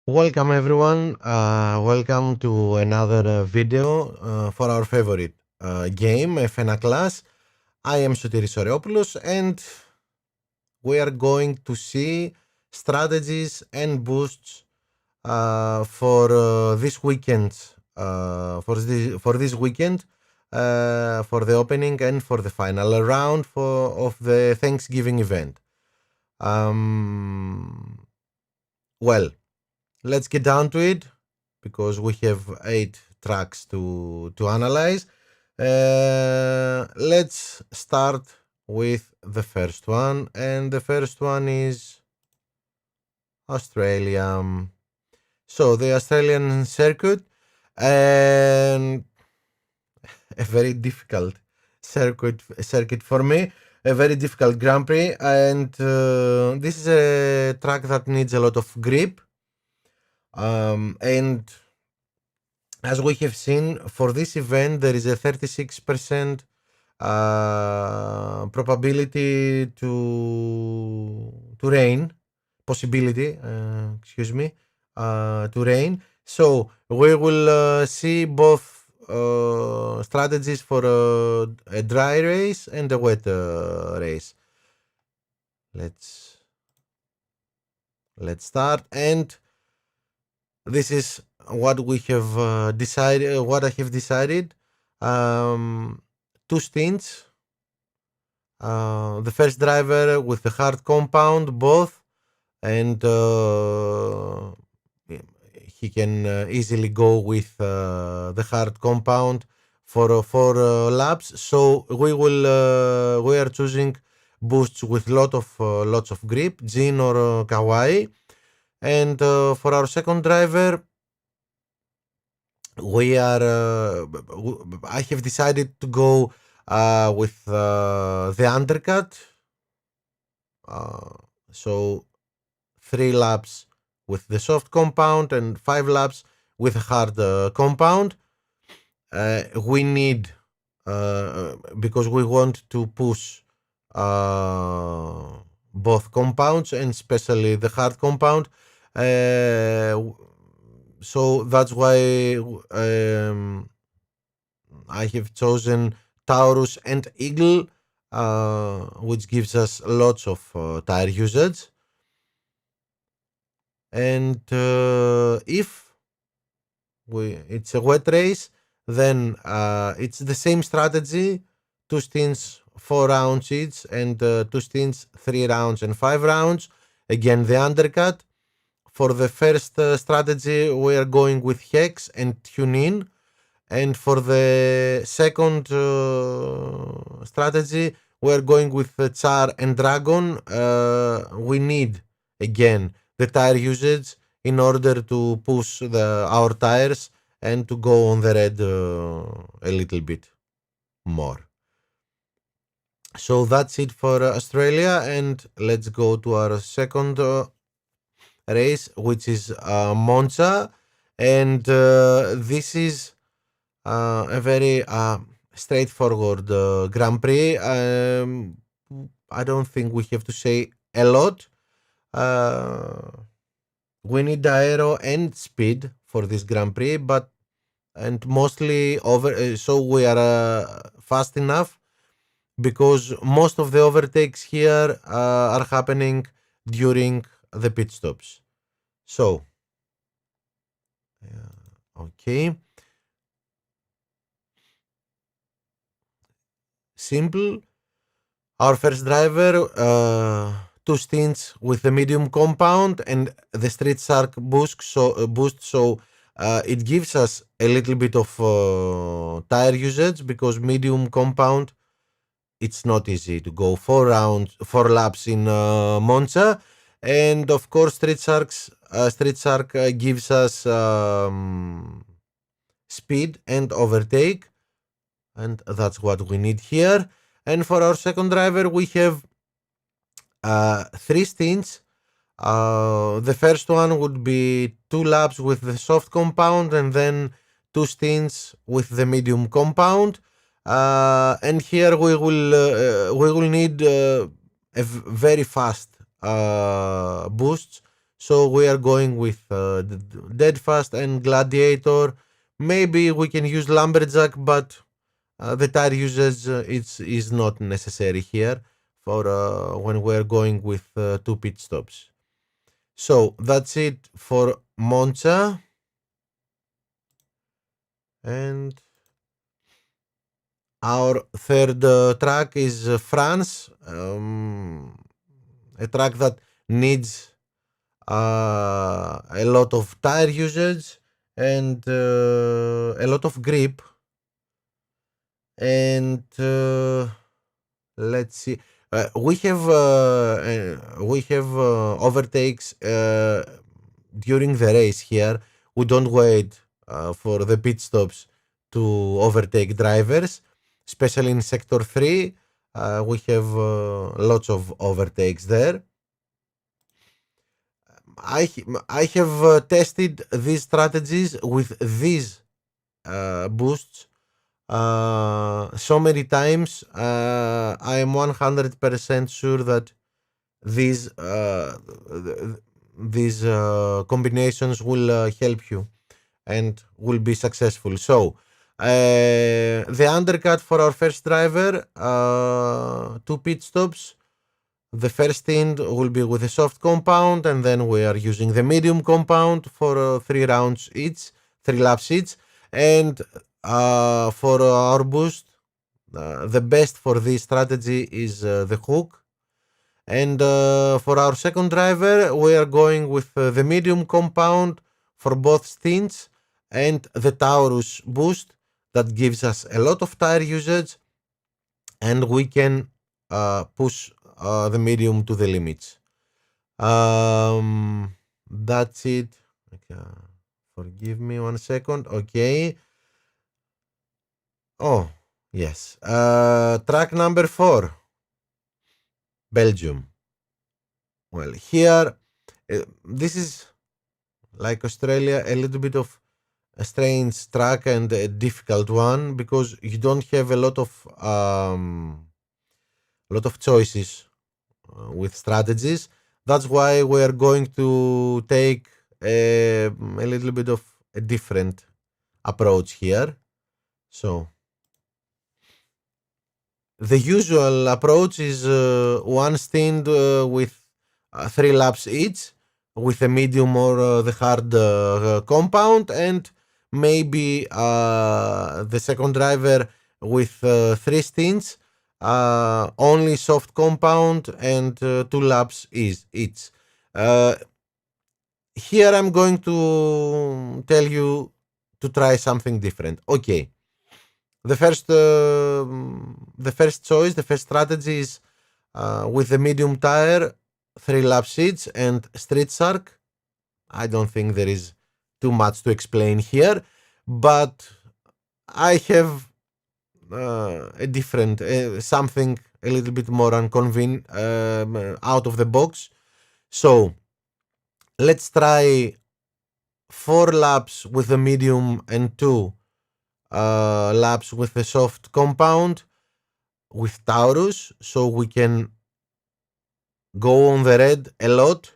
Welcome everyone. Welcome to another video for our favorite game, FNA class. I am Sotiris Oreopoulos and we are going to see strategies and boosts for this weekend. For this weekend, for the opening and for the final round of the Thanksgiving event. Well, let's get down to it because we have 8 tracks to analyze. Let's start with the first one, and the first one is Australia. So the Australian circuit, and a very difficult circuit for me, a very difficult Grand Prix, and this is a track that needs a lot of grip. And as we have seen, for this event, there is a 36% probability to rain, possibility, excuse me, to rain. So we will see both strategies for a dry race and a wet race. Let's start, and this is what we have decided. What I have decided. 2 stints. The first driver with the hard compound, both, and he can easily go with the hard compound for 4 laps. So we are choosing boosts with lots of grip, Djinn or Kawaii. And for our second driver, I have decided to go with the undercut. So 3 laps with the soft compound and 5 laps with a hard compound. We need, because we want to push both compounds and especially the hard compound. So that's why I have chosen Taurus and Eagle, which gives us lots of tire usage. And if it's a wet race, then it's the same strategy: 2 stints, 4 rounds each, and 2 stints, 3 rounds and 5 rounds. Again, the undercut. For the first strategy, we are going with Hex and Tune In. And for the second strategy, we are going with Tsar and Dragon. We need, again, the tire usage in order to push our tires and to go on the red a little bit more. So that's it for Australia, and let's go to our second race, which is Monza, and this is a very straightforward Grand Prix. I don't think we have to say a lot. We need aero and speed for this Grand Prix, and mostly so we are fast enough, because most of the overtakes here are happening during the pit stops. So, okay. Simple. Our first driver, 2 stints with the medium compound and the Street Shark boost. So it gives us a little bit of tire usage, because medium compound, it's not easy to go 4 laps in Monza. And of course, Street Shark gives us speed and overtake, and that's what we need here. And for our second driver, we have 3 stints. The first one would be 2 laps with the soft compound, and then 2 stints with the medium compound. And here we will need a very fast boosts So we are going with Deadfast and Gladiator. Maybe we can use Lumberjack, but the tire usage is not necessary here for when we're going with 2 pit stops. So that's it for Monza. And our third track is France, a track that needs a lot of tire usage and a lot of grip. And let's see. We have overtakes during the race here. We don't wait for the pit stops to overtake drivers, especially in sector 3. We have lots of overtakes there. I have tested these strategies with these boosts so many times. I am 100% sure that these combinations will help you and will be successful. So the undercut for our first driver, 2 pit stops. The first stint will be with a soft compound, and then we are using the medium compound for 3 laps each. And for our boost, the best for this strategy is the hook. And for our second driver, we are going with the medium compound for both stints and the Taurus boost that gives us a lot of tire usage, and we can push the medium to the limits. That's it. Okay. Forgive me 1 second. Okay. Oh, yes. Track number 4. Belgium. Well, here, this is like Australia, a little bit of a strange track and a difficult one because you don't have a lot of choices with strategies. That's why we're going to take a little bit of a different approach here. So the usual approach is one stint with 3 laps each with a medium or the hard compound, and maybe the second driver with 3 stints, only soft compound and 2 laps each. Here I'm going to tell you to try something different. Okay. The first choice, the first strategy is with the medium tire, 3 laps each, and street shark. I don't think there is too much to explain here, but I have a different something a little bit more out of the box. So let's try 4 laps with the medium and 2 laps with the soft compound with Taurus, so we can go on the red a lot.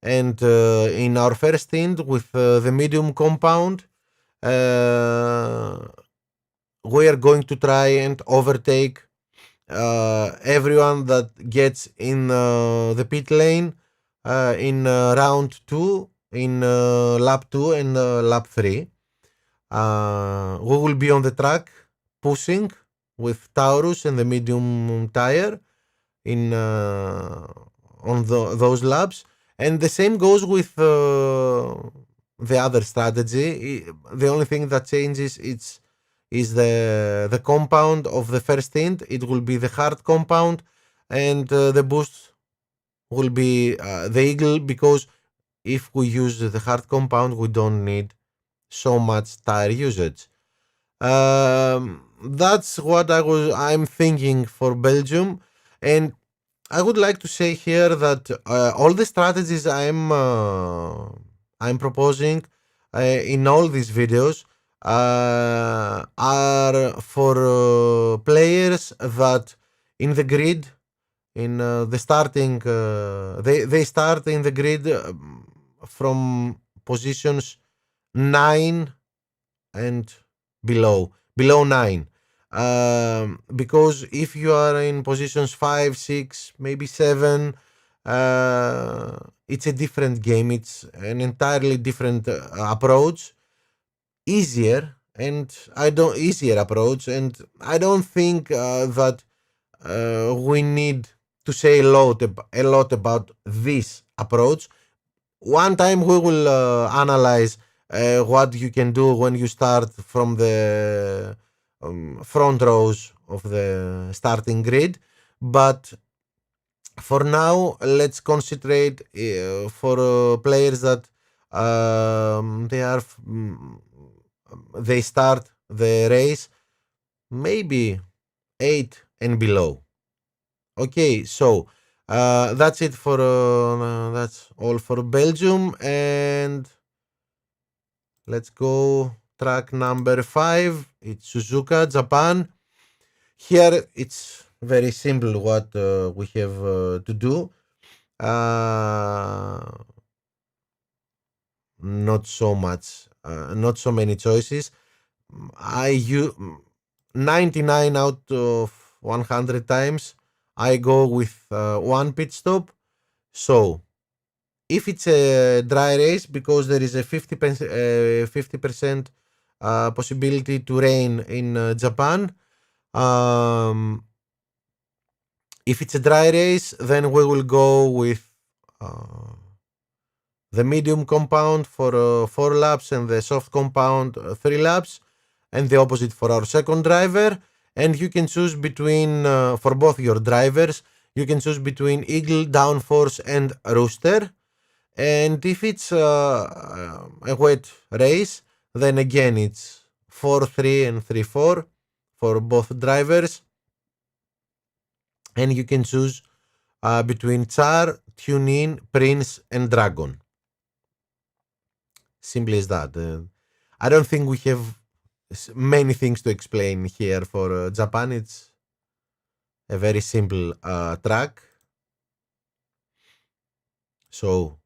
And in our first stint with the medium compound, we are going to try and overtake everyone that gets in the pit lane in round 2, in lap 2 and lap 3. We will be on the track pushing with Taurus and the medium tire in on those laps, and the same goes with the other strategy. The only thing that changes is the compound of the first stint. It will be the hard compound, and the boost will be the eagle, because if we use the hard compound, we don't need so much tire usage. That's what I'm thinking for Belgium, and I would like to say here that all the strategies I'm proposing in all these videos are for players that in the grid, in the starting, they start in the grid from positions 9 and below 9. Because if you are in positions 5, 6, maybe 7, it's a different game. It's an entirely different approach, easier approach, and I don't think that we need to say a lot about this approach. One time we will analyze what you can do when you start from the front rows of the starting grid. But for now, let's concentrate for players that they start the race maybe 8 and below. Okay, so that's all for Belgium, and let's go track number 5. It's Suzuka, Japan. Here it's very simple what we have to do. Not so much, not so many choices. I use 99 out of 100 times. I go with one pit stop. So if it's a dry race, because there is a 50% possibility to rain in Japan, if it's a dry race, then we will go with the medium compound for 4 laps and the soft compound 3 laps, and the opposite for our second driver. And you can choose between, for both your drivers, you can choose between Eagle, Downforce, and Rooster. And if it's a wet race, then again it's 4-3 and 3-4 for both drivers. And you can choose between Tsar, Tune In, Prince, and Dragon. Simply as that. I don't think we have many things to explain here for Japan. It's a very simple track. So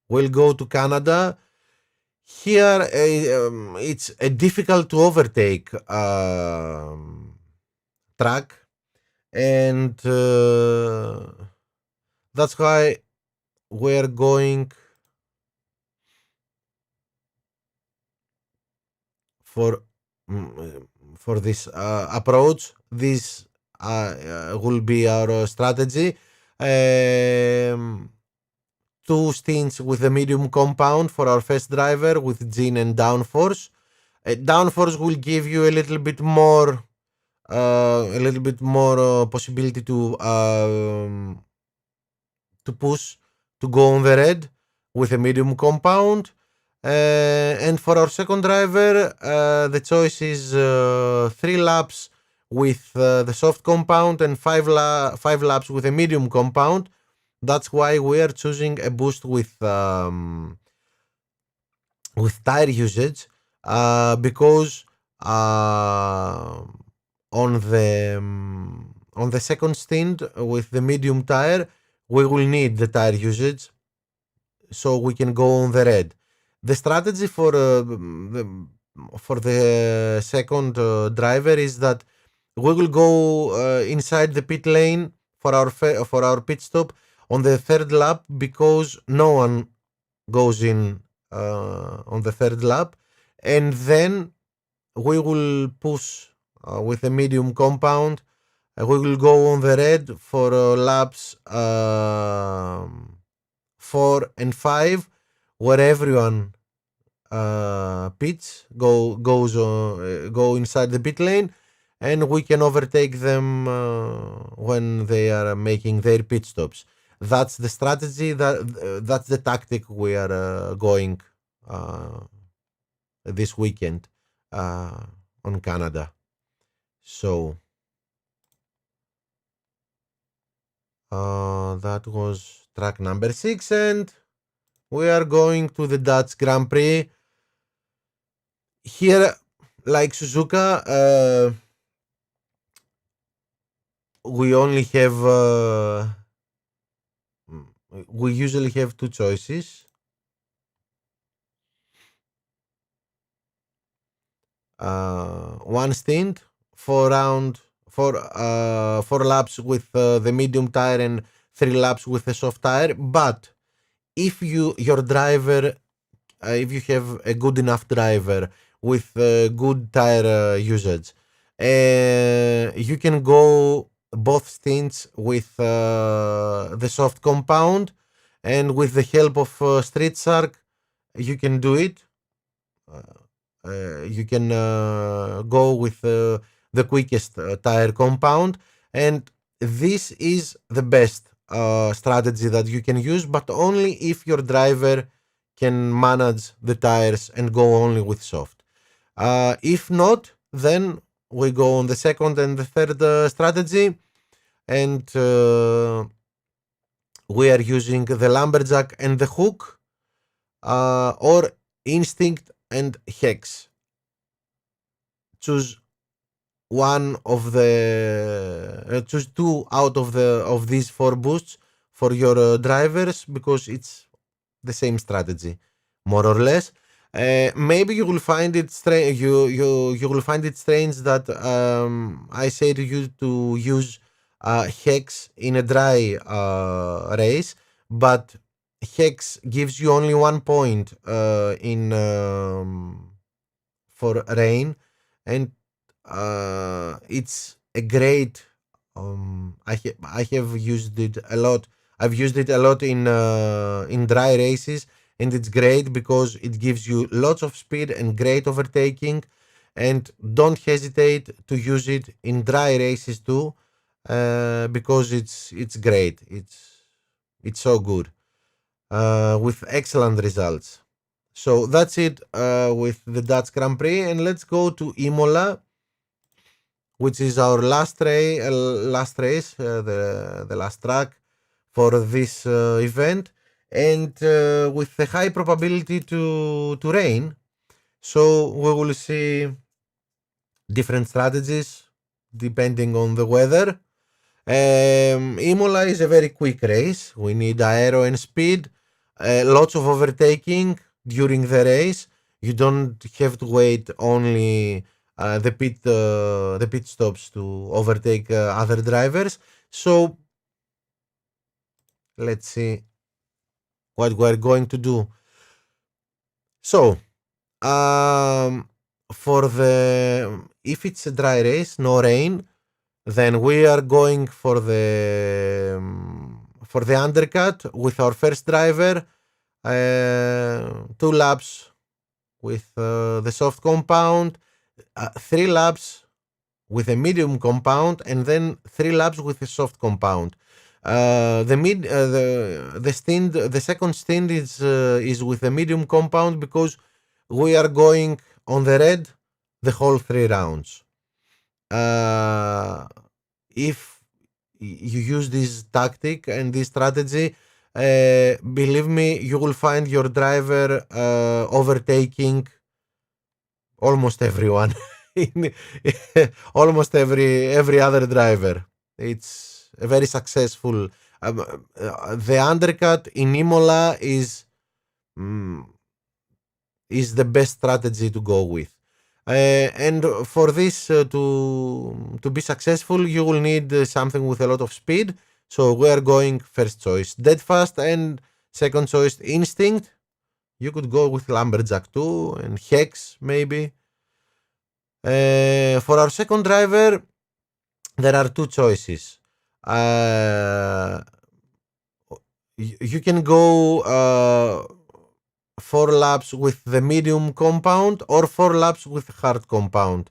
we'll go to Canada. Here it's a difficult to overtake track, and that's why we're going for this approach. This will be our strategy. 2 stints with the medium compound for our first driver with Djinn and Downforce. Downforce will give you a little bit more possibility to push, to go on the red with a medium compound. And for our second driver, the choice is 3 laps with the soft compound and 5 laps with a medium compound. That's why we are choosing a boost with tire usage, because on the second stint with the medium tire, we will need the tire usage so we can go on the red. The strategy for the second driver is that we will go inside the pit lane for our pit stop on the third lap, because no one goes in on the third lap, and then we will push with a medium compound. We will go on the red for laps 4 and 5, where everyone pits go inside the pit lane, and we can overtake them when they are making their pit stops. That's the strategy. That's the tactic we are going this weekend on Canada. So that was track number 6, and we are going to the Dutch Grand Prix. Here, like Suzuka, we only have we usually have 2 choices. one stint, 4 laps with the medium tire and 3 laps with the soft tire. But if your driver, if you have a good enough driver with good tire usage, you can go both stints with the soft compound, and with the help of Street Shark, you can do it. You can go with the quickest tire compound, and this is the best strategy that you can use, but only if your driver can manage the tires and go only with soft. If not, then we go on the second and the third strategy, and we are using the Lumberjack and the hook, or instinct and hex. Choose one of the choose two out of these 4 boosts for your drivers, because it's the same strategy, more or less. Maybe you will find it strange. You will find it strange that I say to you to use hex in a dry race, but hex gives you only 1 point in for rain, and it's a great. I have used it a lot. I've used it a lot in dry races, and it's great because it gives you lots of speed and great overtaking. And don't hesitate to use it in dry races too, because it's great. It's so good with excellent results. So that's it with the Dutch Grand Prix, and let's go to Imola, which is our last race, the last track for this event, and with a high probability to rain. So we will see different strategies depending on the weather. Imola is a very quick race. We need aero and speed, lots of overtaking during the race. You don't have to wait only the pit stops to overtake other drivers. So let's see what we're going to do. So for the if it's a dry race, no rain, then we are going for the undercut with our first driver, 2 laps with the soft compound, 3 laps with a medium compound, and then 3 laps with a soft compound. The second stint is with a medium compound, because we are going on the red the whole 3 rounds. If you use this tactic and this strategy, believe me, you will find your driver overtaking almost everyone, almost every other driver. It's a very successful. The undercut in Imola is the best strategy to go with. And for this to be successful, you will need something with a lot of speed. So we are going first choice dead fast, and second choice instinct. You could go with Lumberjack too, and hex maybe. For our second driver, there are 2 choices. You can go 4 laps with the medium compound, or 4 laps with hard compound.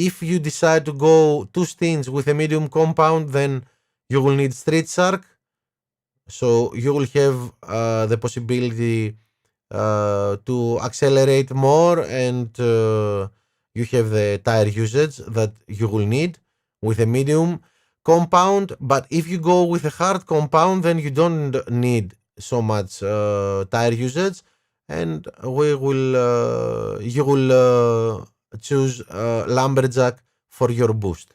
If you decide to go 2 stints with a medium compound, then you will need Street Shark. So you will have the possibility to accelerate more, and you have the tire usage that you will need with a medium compound. But if you go with a hard compound, then you don't need so much tire usage, and you will choose Lumberjack for your boost.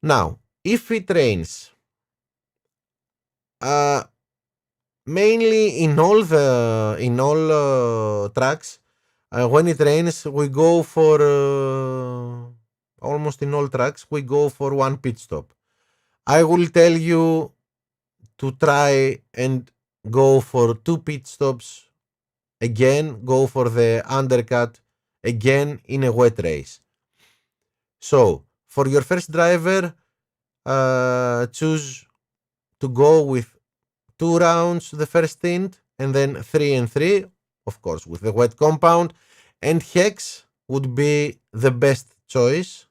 Now, if it rains, mainly in all tracks, When it rains, we go for almost in all tracks, we go for one pit stop. I will tell you to try and go for two pit stops again, go for the undercut again in a wet race. So, for your first driver, choose to go with 2 rounds the first stint and then 3 and 3, of course, with the wet compound. And Hex would be the best choice.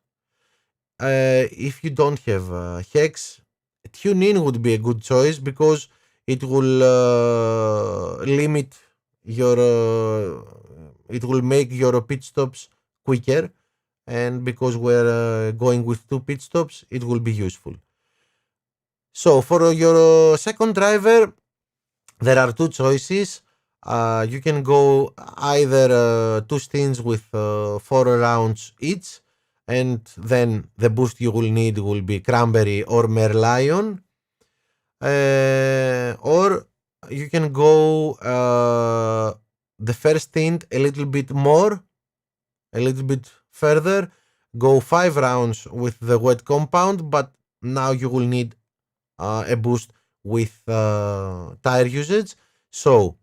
If you don't have Hex, Tune In would be a good choice because it will limit your. It will make your pit stops quicker, and because we're going with two pit stops, it will be useful. So for your second driver, there are two choices. You can go either two stints with 4 rounds each, and then the boost you will need will be Cranberry or Merlion. Or you can go the first stint a little bit more, a little bit further, go 5 rounds with the wet compound, but now you will need a boost with tire usage. So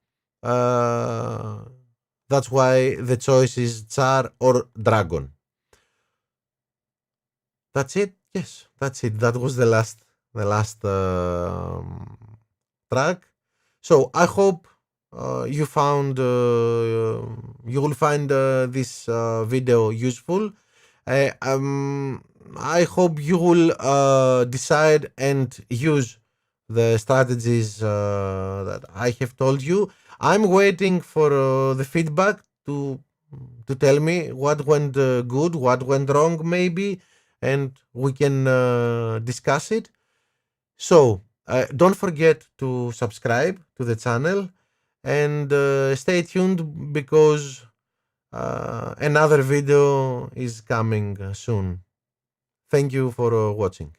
that's why the choice is Tsar or Dragon. That's it. Yes, that's it. That was the last track. So I hope you found you will find this video useful. I hope you will decide and use the strategies that I have told you. I'm waiting for the feedback to tell me what went good, what went wrong, maybe, and we can discuss it. So don't forget to subscribe to the channel and stay tuned because another video is coming soon. Thank you for watching.